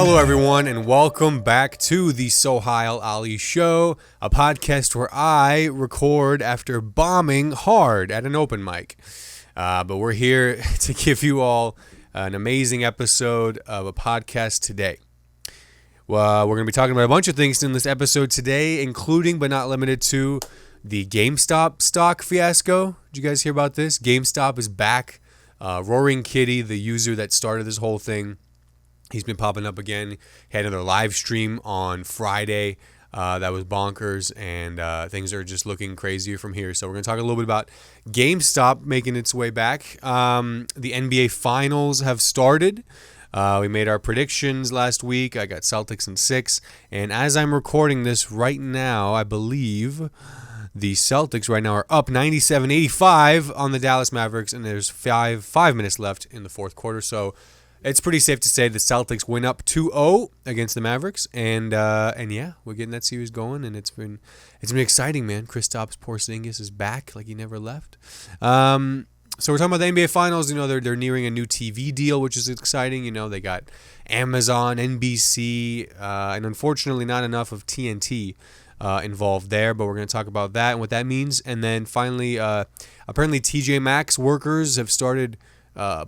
Hello, everyone, and welcome back to the Sohile Ali Show, a podcast where I record after bombing hard at an open mic. But we're here to give you all an amazing episode of a podcast today. Well, we're going to be talking about a bunch of things in this episode today, including but not limited to the GameStop stock fiasco. Did you guys hear about this? GameStop is back. Roaring Kitty, the user that started this whole thing, he's been popping up again. He had another live stream on Friday that was bonkers, and things are just looking crazier from here. So we're going to talk a little bit about GameStop making its way back. The NBA Finals have started. We made our predictions last week. I got Celtics in 6. And as I'm recording this right now, I believe the Celtics right now are up 97-85 on the Dallas Mavericks, and there's five minutes left in the fourth quarter. So it's pretty safe to say the Celtics win up 2-0 against the Mavericks, and yeah, we're getting that series going, and it's been exciting, man. Kristaps Porzingis is back like he never left. So we're talking about the NBA Finals. You know, they're nearing a new TV deal, which is exciting. You know, they got Amazon, NBC, and unfortunately not enough of TNT involved there, but we're going to talk about that and what that means. And then finally, apparently TJ Maxx workers have started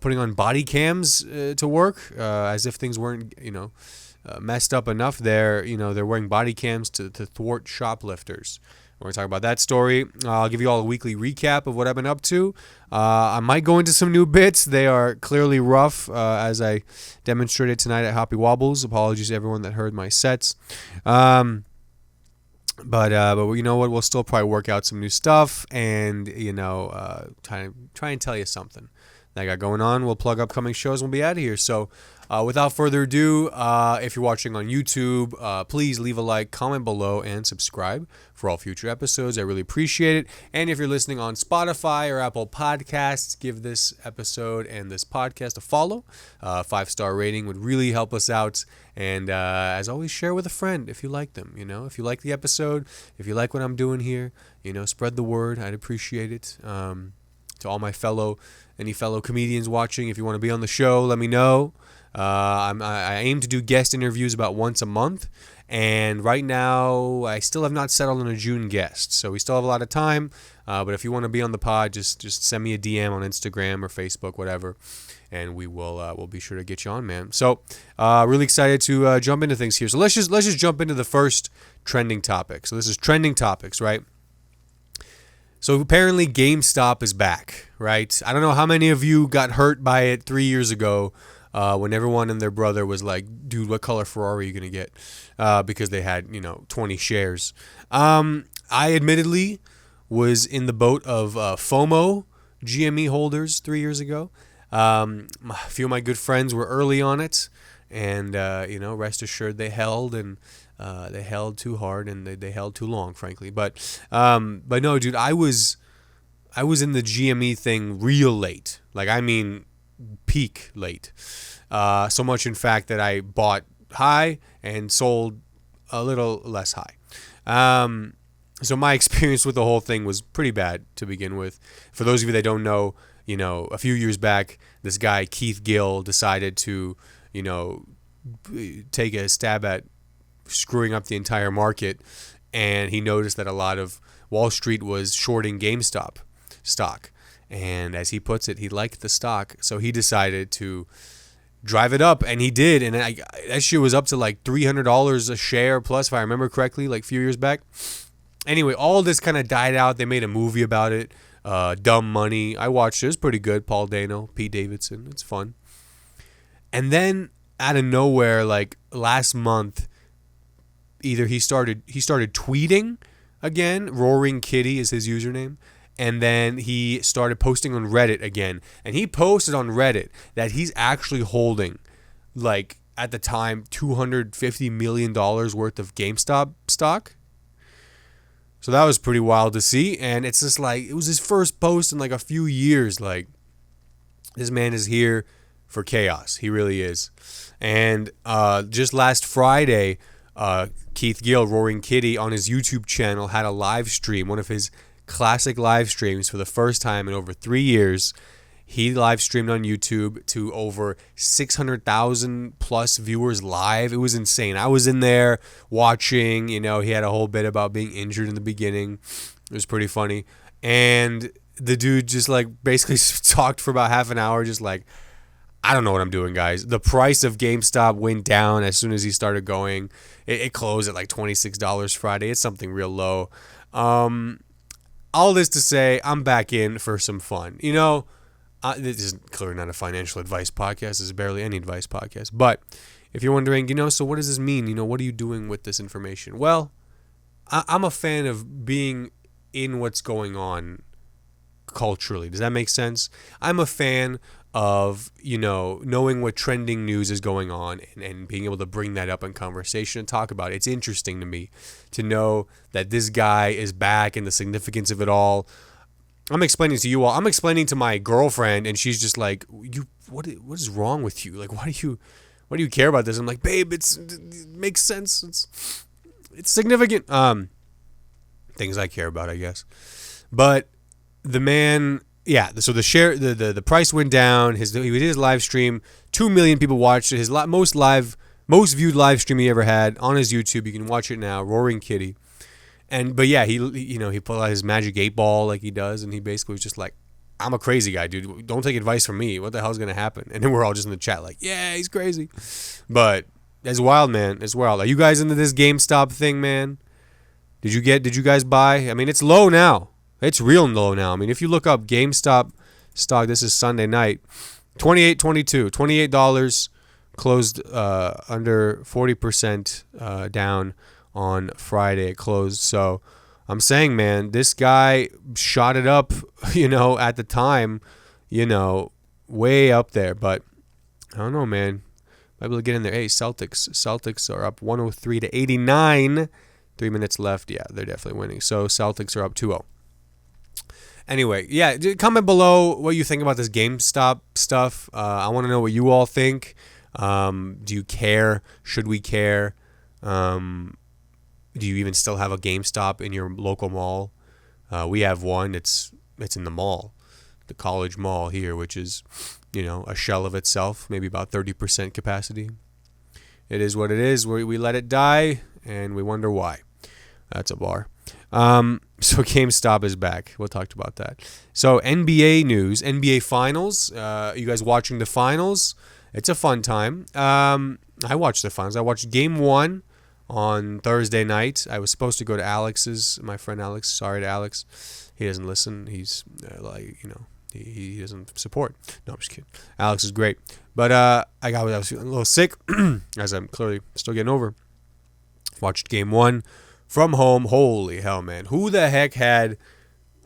putting on body cams to work, as if things weren't, messed up enough there. You know, they're wearing body cams to thwart shoplifters. We're going to talk about that story. I'll give you all a weekly recap of what I've been up to. I might go into some new bits. They are clearly rough, as I demonstrated tonight at Hoppy Wobbles. Apologies to everyone that heard my sets. But you know what? We'll still probably work out some new stuff and, try and tell you something that I got going on. We'll plug upcoming shows and we'll be out of here. So without further ado, if you're watching on YouTube, please leave a like, comment below, and subscribe for all future episodes. I really appreciate it. And if you're listening on Spotify or Apple Podcasts, give this episode and this podcast a follow. 5-star rating would really help us out. And as always, share with a friend if you like them. If you like the episode, if you like what I'm doing here, spread the word. I'd appreciate it. To all my any fellow comedians watching, if you want to be on the show, let me know. I aim to do guest interviews about once a month, and right now I still have not settled on a June guest, so we still have a lot of time. But if you want to be on the pod, just send me a DM on Instagram or Facebook, whatever, and we'll be sure to get you on, man. So really excited to jump into things here. So let's just jump into the first trending topic. So this is trending topics, right? So apparently GameStop is back, right? I don't know how many of you got hurt by it 3 years ago when everyone and their brother was like, dude, what color Ferrari are you going to get? Because they had, 20 shares. I admittedly was in the boat of FOMO GME holders 3 years ago. A few of my good friends were early on it, and, rest assured they held, and they held too hard, and they held too long, frankly. But no, dude, I was in the GME thing real late. Like, I mean, peak late. So much, in fact, that I bought high and sold a little less high. So my experience with the whole thing was pretty bad to begin with. For those of you that don't know, a few years back, this guy, Keith Gill, decided to, take a stab at screwing up the entire market, and he noticed that a lot of Wall Street was shorting GameStop stock, and as he puts it, he liked the stock, so he decided to drive it up, and he did, and that shit was up to like $300 a share plus, if I remember correctly, like a few years back. Anyway, all this kind of died out. They made a movie about it, Dumb Money. I watched it. It was pretty good. Paul Dano, Pete Davidson. It's fun. And then out of nowhere, like last month, either he started tweeting again. Roaring Kitty is his username. And then he started posting on Reddit again. And he posted on Reddit that he's actually holding, like, at the time, $250 million worth of GameStop stock. So that was pretty wild to see. And it's just like, it was his first post in like a few years. Like, this man is here for chaos. He really is. And just last Friday, Keith Gill, Roaring Kitty, on his YouTube channel had a live stream, one of his classic live streams for the first time in over 3 years. He live streamed on YouTube to over 600,000 plus viewers live. It was insane. I was in there watching. He had a whole bit about being injured in the beginning. It was pretty funny. And the dude just basically talked for about half an hour, just I don't know what I'm doing, guys. The price of GameStop went down as soon as he started going. It closed at $26 Friday. It's something real low. All this to say, I'm back in for some fun. This is clearly not a financial advice podcast. This is barely any advice podcast. But if you're wondering, so what does this mean? What are you doing with this information? Well, I'm a fan of being in what's going on culturally. Does that make sense? I'm a fan of, knowing what trending news is going on and being able to bring that up in conversation and talk about it. It's interesting to me to know that this guy is back and the significance of it all. I'm explaining to you all. I'm explaining to my girlfriend, and she's just like, what is wrong with you? Why do you care about this? I'm like, babe, it makes sense. It's significant. Things I care about, I guess. But the man, yeah. So the price went down. He did his live stream. 2 million people watched it. His most viewed live stream he ever had on his YouTube. You can watch it now. Roaring Kitty. But yeah, he pulled out his magic 8-ball like he does, and he basically was just like, I'm a crazy guy, dude. Don't take advice from me. What the hell's gonna happen? And then we're all just in the chat like, yeah, he's crazy. But it's wild, man. It's wild. Are you guys into this GameStop thing, man? Did you guys buy? I mean, it's low now. It's real low now. I mean, if you look up GameStop stock, this is Sunday night, $28 closed under 40% down on Friday. It closed. So I'm saying, man, this guy shot it up, at the time, way up there. But I don't know, man. Might be able to get in there. Hey, Celtics are up 103-89. 3 minutes left. Yeah, they're definitely winning. So Celtics are up 2-0. Anyway, yeah, comment below what you think about this GameStop stuff. I want to know what you all think. Do you care? Should we care? Do you even still have a GameStop in your local mall? We have one. It's in the mall, the College Mall here, which is, a shell of itself, maybe about 30% capacity. It is what it is. We let it die, and we wonder why. That's a bar. So GameStop is back. We'll talk about that. So NBA news, NBA Finals. You guys watching the finals? It's a fun time. I watched the finals. I watched Game 1 on Thursday night. I was supposed to go to my friend Alex. Sorry to Alex. He doesn't listen. He's he doesn't support. No, I'm just kidding. Alex is great. But I was feeling a little sick, as I'm clearly still getting over. Watched Game 1 from home. Holy hell, man. Who had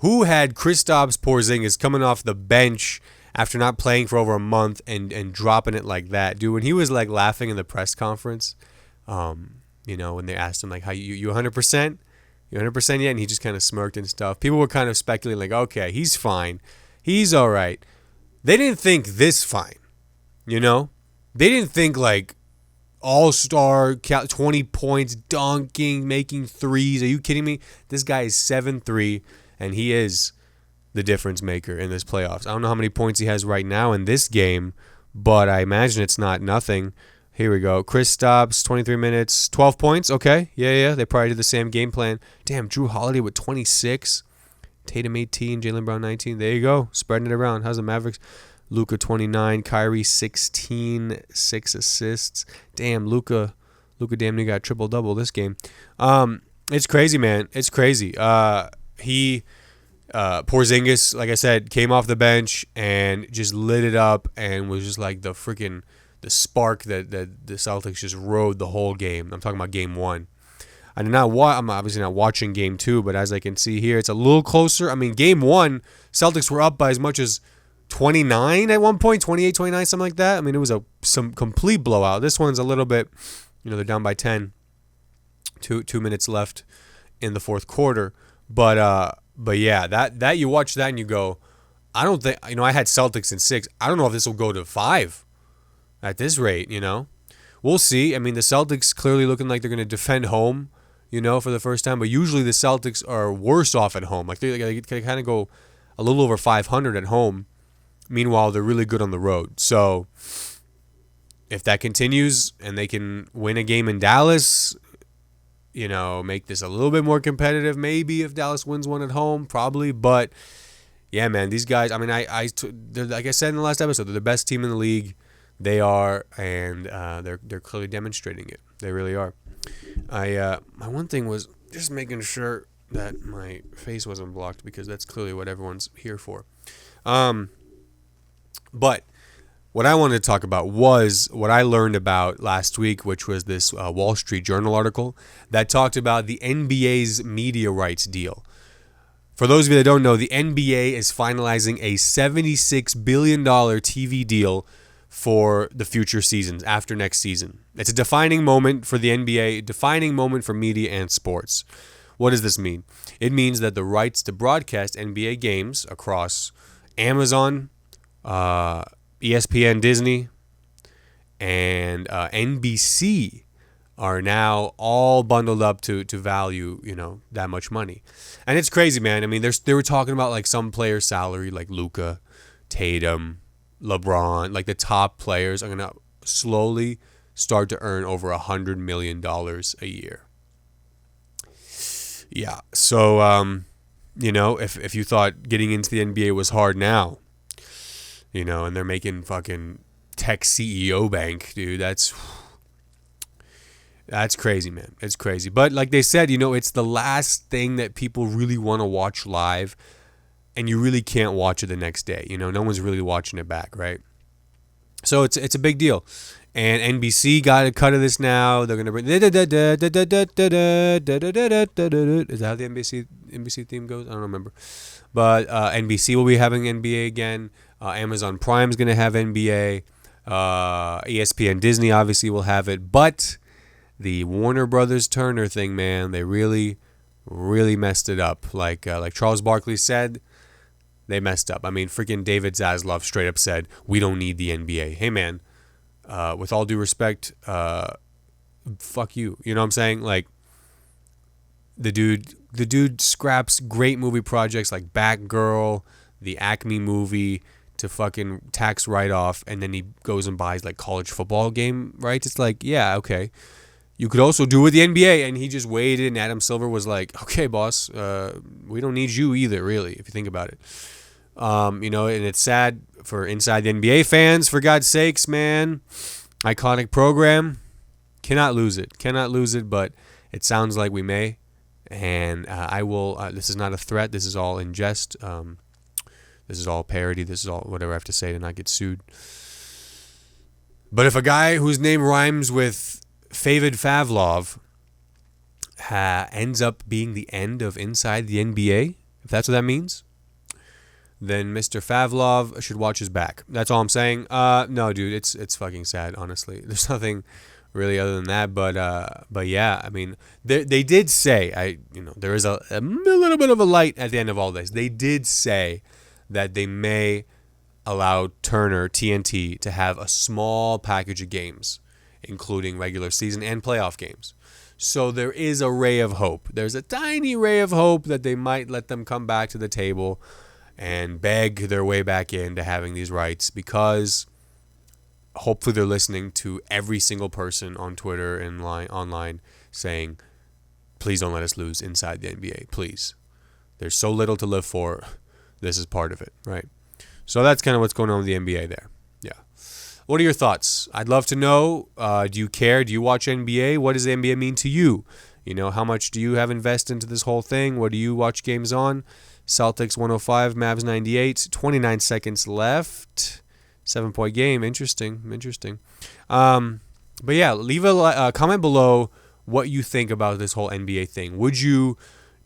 Kristaps Porzingis coming off the bench after not playing for over a month and dropping it like that? Dude, when he was laughing in the press conference, when they asked him how you 100%? You 100% yet? And he just kind of smirked and stuff. People were kind of speculating okay, he's fine. He's all right. They didn't think this fine. They didn't think all-star, 20 points, dunking, making threes. Are you kidding me? This guy is 7'3", and he is the difference maker in this playoffs. I don't know how many points he has right now in this game, but I imagine it's not nothing. Here we go. Kristaps, 23 minutes, 12 points. Okay, yeah. They probably did the same game plan. Damn, Drew Holiday with 26. Tatum 18, Jaylen Brown 19. There you go. Spreading it around. How's the Mavericks? Luka 29, Kyrie 16, 6 assists. Damn, Luka damn near got triple-double this game. It's crazy, man. It's crazy. Porzingis, like I said, came off the bench and just lit it up and was just the spark that the Celtics just rode the whole game. I'm talking about Game 1. I'm obviously not watching Game 2, but as I can see here, it's a little closer. I mean, Game 1, Celtics were up by as much as 29 at one point, 28, 29, something like that. I mean, it was some complete blowout. This one's a little bit, they're down by 10. 2 minutes left in the fourth quarter. But yeah, that you watch that and you go, I don't think, I had Celtics in 6. I don't know if this will go to 5 at this rate, We'll see. I mean, the Celtics clearly looking like they're going to defend home, for the first time. But usually the Celtics are worse off at home. They kind of go a little over 500 at home. Meanwhile, they're really good on the road. So if that continues and they can win a game in Dallas, make this a little bit more competitive. Maybe if Dallas wins one at home, probably. But yeah, man, these guys. I mean, they're, like I said in the last episode, they're the best team in the league. They are, and they're clearly demonstrating it. They really are. My one thing was just making sure that my face wasn't blocked, because that's clearly what everyone's here for. But what I wanted to talk about was what I learned about last week, which was this Wall Street Journal article that talked about the NBA's media rights deal. For those of you that don't know, the NBA is finalizing a $76 billion TV deal for the future seasons after next season. It's a defining moment for the NBA, defining moment for media and sports. What does this mean? It means that the rights to broadcast NBA games across Amazon, ESPN, Disney, and NBC are now all bundled up to value, that much money. And it's crazy, man. I mean, they were talking about like some player's salary, like Luka, Tatum, LeBron, like the top players are going to slowly start to earn over $100 million a year. Yeah. So, if you thought getting into the NBA was hard now, and they're making fucking tech CEO bank, dude, that's crazy, man. It's crazy. But like they said, it's the last thing that people really want to watch live, and you really can't watch it the next day. No one's really watching it back, right? So it's a big deal. And NBC got a cut of this now. They're going to bring... Is that how the NBC theme goes? I don't remember. But NBC will be having NBA again. Amazon Prime's going to have NBA. ESPN, Disney obviously will have it. But the Warner Brothers Turner thing, man, they really, really messed it up. Like Charles Barkley said, they messed up. I mean, freaking David Zaslav straight up said, we don't need the NBA. Hey, man, with all due respect, fuck you. You know what I'm saying? Like, the dude scraps great movie projects like Batgirl, the Acme movie, to fucking tax write-off, and then he goes and buys like college football game rights. It's like, yeah, okay. You could also do with the NBA, and he just waited, and Adam Silver was like, okay, boss, we don't need you either, really, if you think about it. And it's sad for inside the NBA fans, for God's sakes, man. Iconic program. Cannot lose it, but it sounds like we may. And I will, this is not a threat, this is all in jest. This is all parody, this is all whatever I have to say to not get sued. But if a guy whose name rhymes with Favid Favlov ends up being the end of Inside the NBA, if that's what that means, then Mr. Favlov should watch his back. That's all I'm saying. No, dude, it's fucking sad, honestly. There's nothing really other than that, but yeah, I mean, they did say, there is a little bit of a light at the end of all this. They did say that they may allow Turner, TNT, to have a small package of games, including regular season and playoff games. So there is a ray of hope. There's a tiny ray of hope that they might let them come back to the table and beg their way back into having these rights, because hopefully they're listening to every single person on Twitter and online saying, please don't let us lose inside the NBA, please. There's so little to live for. This is part of it, right? So that's kind of what's going on with the NBA there. Yeah. What are your thoughts? I'd love to know. Do you care? Do you watch NBA? What does the NBA mean to you? How much do you have invested into this whole thing? What do you watch games on? Celtics 105, Mavs 98, 29 seconds left. 7-point game. Interesting. But yeah, leave a comment below what you think about this whole NBA thing. Would you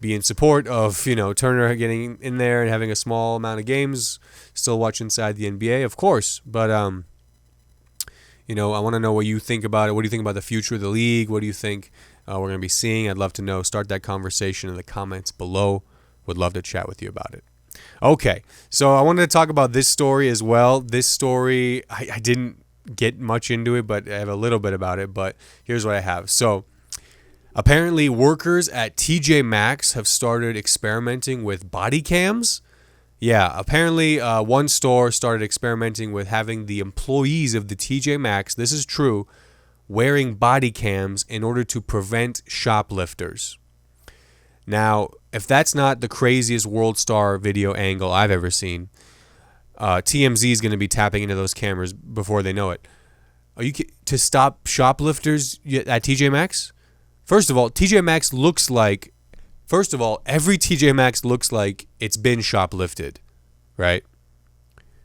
be in support of, Turner getting in there and having a small amount of games, still watch inside the NBA? Of course. But, I want to know what you think about it. What do you think about the future of the league? What do you think we're going to be seeing? I'd love to know. Start that conversation in the comments below. Would love to chat with you about it. Okay, so I wanted to talk about this story as well. This story, I didn't get much into it, but I have a little bit about it. But here's what I have. So apparently workers at TJ Maxx have started experimenting with body cams Yeah, apparently one store started experimenting with having the employees of the TJ Maxx, this is true, wearing body cams in order to prevent shoplifters. Now, if that's not the craziest World Star video angle I've ever seen, TMZ is going to be tapping into those cameras before they know it. Are you to stop shoplifters at TJ Maxx? First of all, TJ Maxx looks like. First of all, every TJ Maxx looks like it's been shoplifted, right?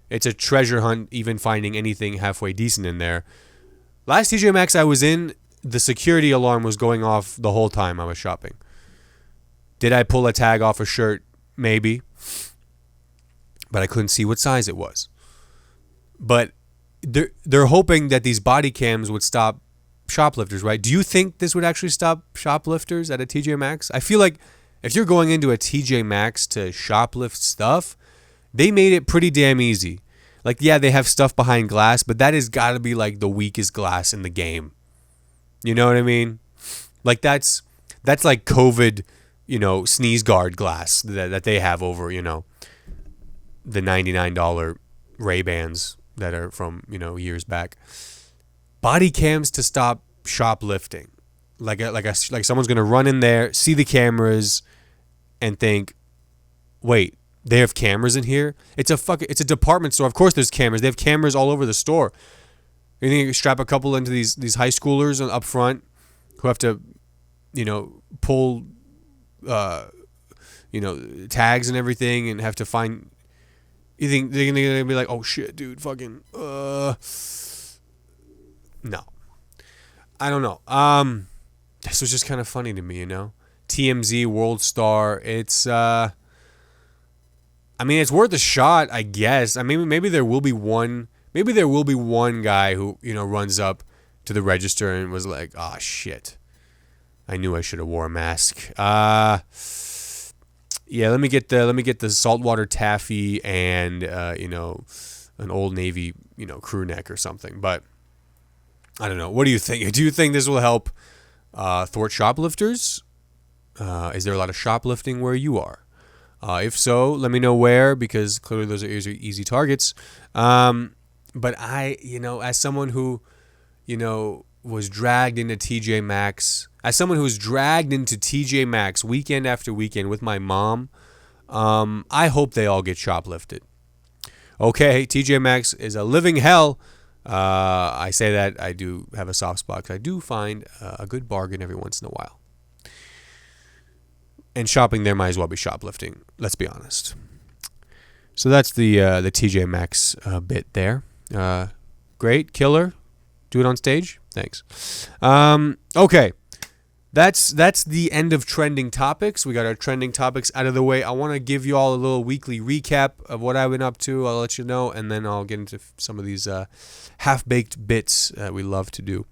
It's a treasure hunt, even finding anything halfway decent in there. Last TJ Maxx I was in, the security alarm was going off the whole time I was shopping. Did I pull a tag off a shirt? Maybe. But I couldn't see what size it was. But they're hoping that these body cams would stop shoplifters, right? Do you think this would actually stop shoplifters at a TJ Maxx? I feel like if you're going into a TJ Maxx to shoplift stuff, they made it pretty damn easy. Like, yeah, they have stuff behind glass, but that has got to be like the weakest glass in the game. You know what I mean? Like that's like COVID, sneeze guard glass that they have over, the $99 Ray-Bans that are from, years back. Body cams to stop shoplifting. Like someone's going to run in there, see the cameras and think, "Wait, they have cameras in here?" It's a department store. Of course there's cameras. They have cameras all over the store. You think you strap a couple into these high schoolers up front who have to, pull tags and everything and have to find. You think they're gonna be like, "Oh shit, dude, fucking no." I don't know. This was just kind of funny to me, TMZ World Star. It's it's worth a shot, I guess. I mean, maybe there will be one guy who, runs up to the register and was like, "Oh shit. I knew I should have wore a mask." Yeah, let me get the saltwater taffy and an Old Navy, crew neck or something. But I don't know. What do you think? Do you think this will help thwart shoplifters? Is there a lot of shoplifting where you are? If so, let me know where, because clearly those are easy targets. But I, as someone who, was dragged into TJ Maxx, weekend after weekend with my mom, I hope they all get shoplifted. Okay, TJ Maxx is a living hell. I say that I do have a soft spot because I do find a good bargain every once in a while. And shopping there might as well be shoplifting. Let's be honest. So that's the TJ Maxx bit there. Great, killer. Do it on stage. Thanks. Okay, that's the end of trending topics. We got our trending topics out of the way. I want to give you all a little weekly recap of what I've been up to. I'll let you know, and then I'll get into some of these half-baked bits we love to do.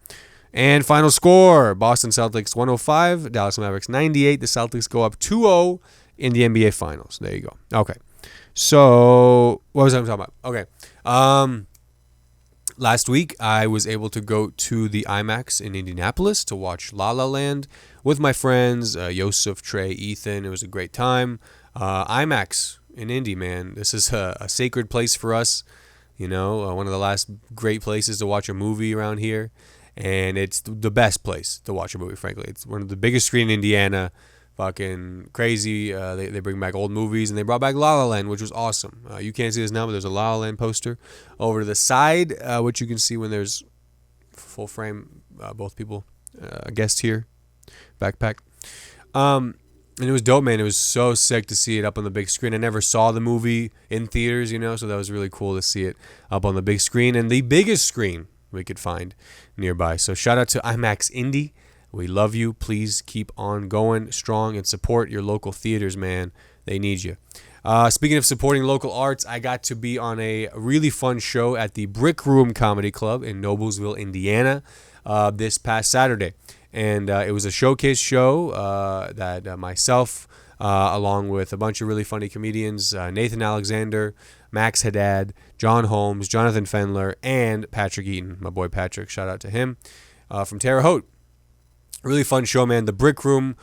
And final score, Boston Celtics 105, Dallas Mavericks 98. The Celtics go up 2-0 in the NBA Finals. There you go. Okay. So, what was I talking about? Okay. Last week, I was able to go to the IMAX in Indianapolis to watch La La Land with my friends, Yosef, Trey, Ethan. It was a great time. IMAX in Indy, man. This is a sacred place for us. One of the last great places to watch a movie around here. And it's the best place to watch a movie, frankly. It's one of the biggest screen in Indiana. Fucking crazy. They bring back old movies, and they brought back La La Land, which was awesome. You can't see this now, but there's a La La Land poster over to the side, which you can see when there's full frame, both people, a guest here, backpack. And it was dope, man. It was so sick to see it up on the big screen. I never saw the movie in theaters, so that was really cool to see it up on the big screen, and the biggest screen we could find nearby. So shout out to IMAX Indy. We love you. Please keep on going strong and support your local theaters, man. They need you. Speaking of supporting local arts, I got to be on a really fun show at the Brick Room Comedy Club in Noblesville, Indiana, this past Saturday. And it was a showcase show that myself, along with a bunch of really funny comedians, Nathan Alexander, Max Haddad, John Holmes, Jonathan Fendler, and Patrick Eaton, my boy Patrick. Shout out to him from Terre Haute. Really fun show, man. The Brick Room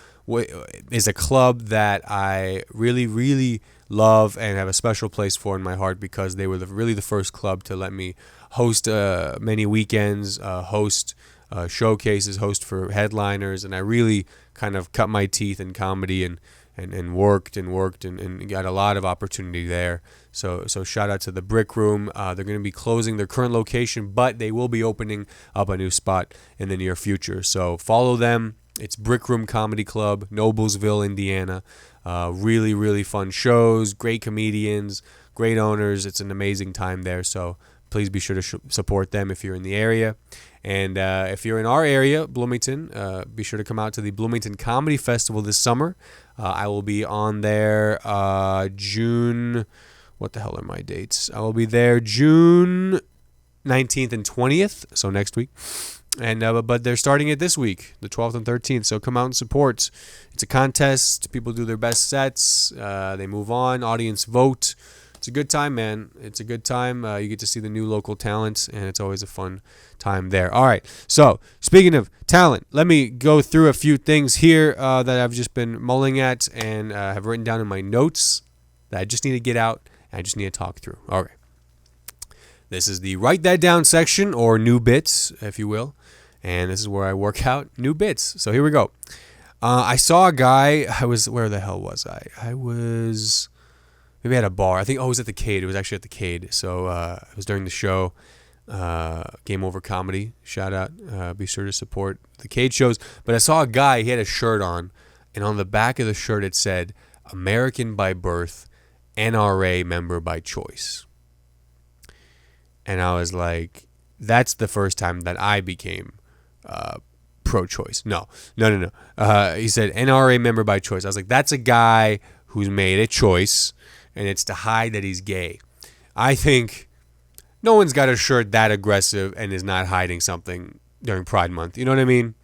is a club that I really, really love and have a special place for in my heart because they were really the first club to let me host many weekends, host showcases, host for headliners, and I really kind of cut my teeth in comedy and worked and got a lot of opportunity there. So shout out to the Brick Room. They're going to be closing their current location, but they will be opening up a new spot in the near future. So follow them. It's Brick Room Comedy Club, Noblesville, Indiana. Really, really fun shows, great comedians, great owners. It's an amazing time there. So please be sure to support them if you're in the area. And if you're in our area, Bloomington, be sure to come out to the Bloomington Comedy Festival this summer. I will be on there June... What the hell are my dates? I will be there June 19th and 20th, so next week. And but they're starting it this week, the 12th and 13th. So come out and support. It's a contest. People do their best sets. They move on. Audience vote. It's a good time, man. It's a good time. You get to see the new local talent, and it's always a fun time there. All right. So speaking of talent, let me go through a few things here that I've just been mulling at and have written down in my notes that I just need to get out. I just need to talk through. All right. This is the write that down section, or new bits, if you will. And this is where I work out new bits. So here we go. I saw a guy. Where the hell was I? I was maybe at a bar. I think, it was at the Cade. It was actually at the Cade. So it was during the show. Game Over Comedy. Shout out. Be sure to support the Cade shows. But I saw a guy. He had a shirt on. And on the back of the shirt, it said, American by birth, NRA member by choice. And I was like, that's the first time that I became pro-choice. No. He said NRA member by choice. I was like, that's a guy who's made a choice, and it's to hide that he's gay. I think no one's got a shirt that aggressive and is not hiding something during Pride Month. You know what I mean?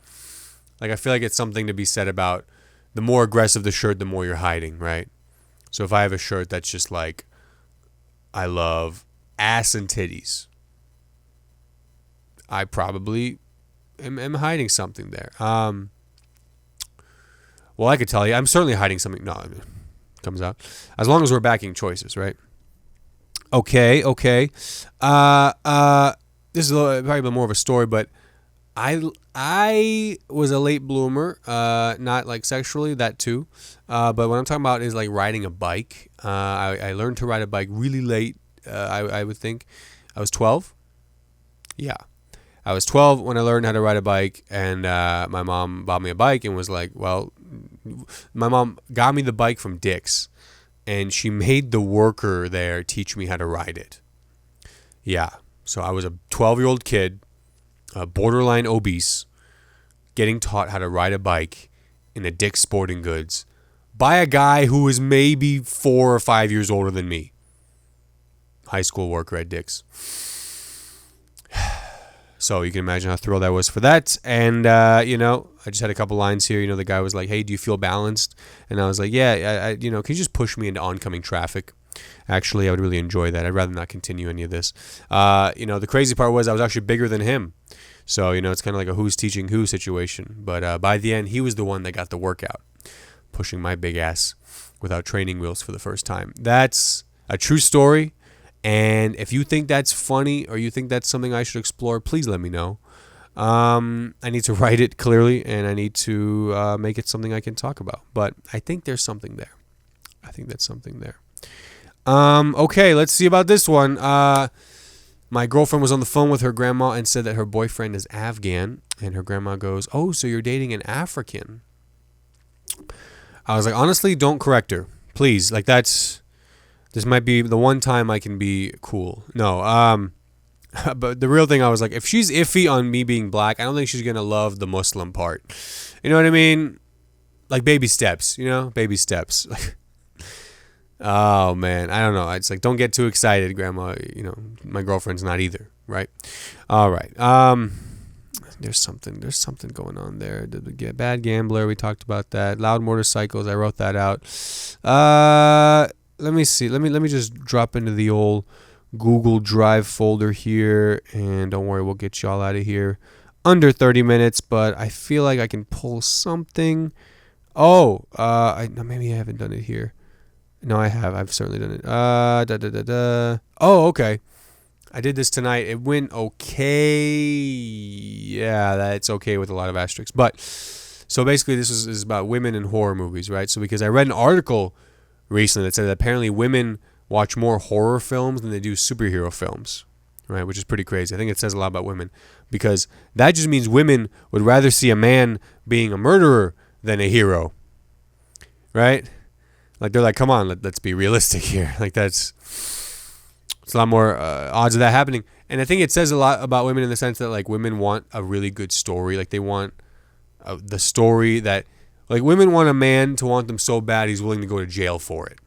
Like, I feel like it's something to be said about the more aggressive the shirt, the more you're hiding, right? So if I have a shirt that's just like, I love ass and titties, I probably am hiding something there. Well, I could tell you, I'm certainly hiding something. No, it comes out. As long as we're backing choices, right? Okay. This is probably a bit more of a story, but I was a late bloomer, not like sexually, that too. But what I'm talking about is like riding a bike. I learned to ride a bike really late. I would think I was 12. Yeah, I was 12 when I learned how to ride a bike, and my mom bought me a bike and was like, well, my mom got me the bike from Dick's, and she made the worker there teach me how to ride it. Yeah, so I was a 12-year-old kid, borderline obese, getting taught how to ride a bike in a Dick's Sporting Goods by a guy who was maybe 4 or 5 years older than me. High school worker at Dick's. So you can imagine how thrilled I was for that. And, I just had a couple lines here. The guy was like, hey, do you feel balanced? And I was like, yeah, can you just push me into oncoming traffic? Actually, I would really enjoy that. I'd rather not continue any of this. The crazy part was I was actually bigger than him. So, it's kind of like a who's teaching who situation. But by the end, he was the one that got the workout, pushing my big ass without training wheels for the first time. That's a true story. And if you think that's funny or you think that's something I should explore, please let me know. I need to write it clearly, and I need to make it something I can talk about. But I think there's something there. I think that's something there. Okay, let's see about this one. My girlfriend was on the phone with her grandma and said that her boyfriend is Afghan. And her grandma goes, oh, so you're dating an African. I was like, honestly, don't correct her. Please. Like, this might be the one time I can be cool. No, but the real thing, I was like, if she's iffy on me being black, I don't think she's going to love the Muslim part. You know what I mean? Like baby steps, baby steps. Oh, man, I don't know. It's like, don't get too excited, Grandma. My girlfriend's not either, right? All right. There's something going on there. The bad gambler, we talked about that. Loud motorcycles, I wrote that out. Let me see. Let me just drop into the old Google Drive folder here, and don't worry, we'll get y'all out of here under 30 minutes. But I feel like I can pull something. Oh, maybe I haven't done it here. No, I have. I've certainly done it. Oh, okay. I did this tonight. It went okay. Yeah, that's okay with a lot of asterisks. But so basically, this is about women in horror movies, right? So because I read an article recently that said that apparently women watch more horror films than they do superhero films, right? Which is pretty crazy. I think it says a lot about women because that just means women would rather see a man being a murderer than a hero, right? Like they're like, come on, let's be realistic here. Like it's a lot more odds of that happening. And I think it says a lot about women in the sense that like women want a really good story. Like they want the story that, like women want a man to want them so bad he's willing to go to jail for it.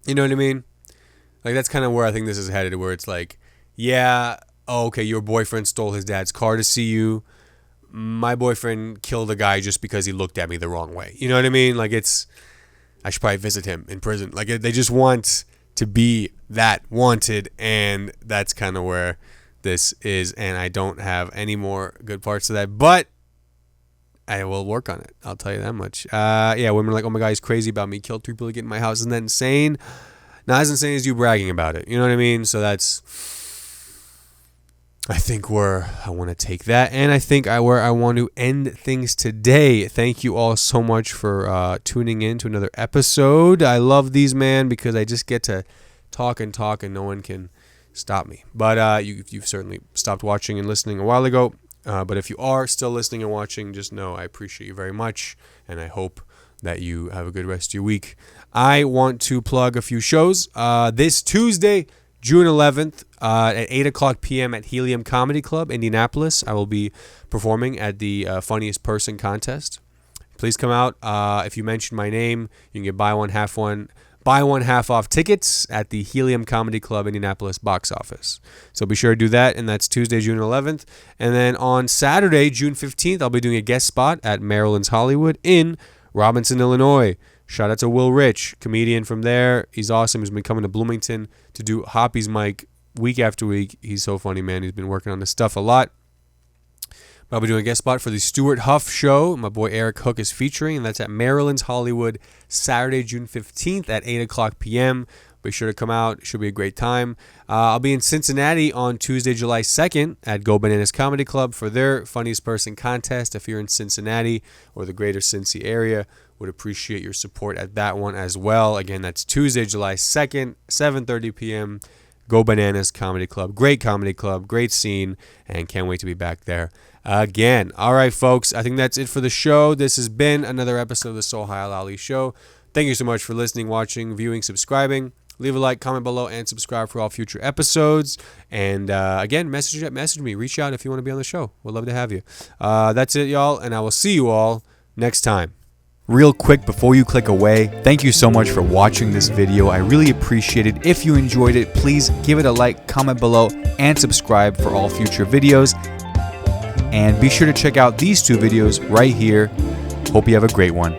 You know what I mean? Like that's kind of where I think this is headed, where it's like, yeah, oh, okay, your boyfriend stole his dad's car to see you. My boyfriend killed a guy just because he looked at me the wrong way. You know what I mean? Like I should probably visit him in prison. Like they just want to be that wanted, and that's kind of where this is. And I don't have any more good parts of that, but I will work on it. I'll tell you that much. Yeah, women are like, oh my God, he's crazy about me. Killed 3 people to get in my house. Isn't that insane? Not as insane as you bragging about it. You know what I mean? So that's, I think, where I want to take that. And I think where I want to end things today. Thank you all so much for tuning in to another episode. I love these, man, because I just get to talk and no one can stop me. But you've certainly stopped watching and listening a while ago. But if you are still listening and watching, just know I appreciate you very much. And I hope that you have a good rest of your week. I want to plug a few shows. This Tuesday, June 11th, at 8 o'clock p.m. at Helium Comedy Club, Indianapolis. I will be performing at the Funniest Person contest. Please come out. If you mention my name, you can get buy one, half off tickets at the Helium Comedy Club, Indianapolis box office. So be sure to do that, and that's Tuesday, June 11th. And then on Saturday, June 15th, I'll be doing a guest spot at Maryland's Hollywood in Robinson, Illinois. Shout out to Will Rich, comedian from there. He's awesome. He's been coming to Bloomington to do Hoppy's Mic week after week. He's so funny, man. He's been working on this stuff a lot. I'll be doing a guest spot for the Stuart Huff Show. My boy Eric Hook is featuring, and that's at Maryland's Hollywood, Saturday, June 15th at 8 o'clock p.m. Be sure to come out. It should be a great time. I'll be in Cincinnati on Tuesday, July 2nd at Go Bananas Comedy Club for their Funniest Person contest. If you're in Cincinnati or the greater Cincy area, would appreciate your support at that one as well. Again, that's Tuesday, July 2nd, 7:30 p.m. Go Bananas Comedy Club. Great comedy club, great scene, and can't wait to be back there again. All right, folks, I think that's it for the show. This has been another episode of the Sohile Ali Show. Thank you so much for listening, watching, viewing, subscribing. Leave a like, comment below, and subscribe for all future episodes. And again, message me. Reach out if you want to be on the show. We'd love to have you. That's it, y'all, and I will see you all next time. Real quick before you click away, thank you so much for watching this video. I really appreciate it. If you enjoyed it, please give it a like, comment below, and subscribe for all future videos. And be sure to check out these 2 videos right here. Hope you have a great one.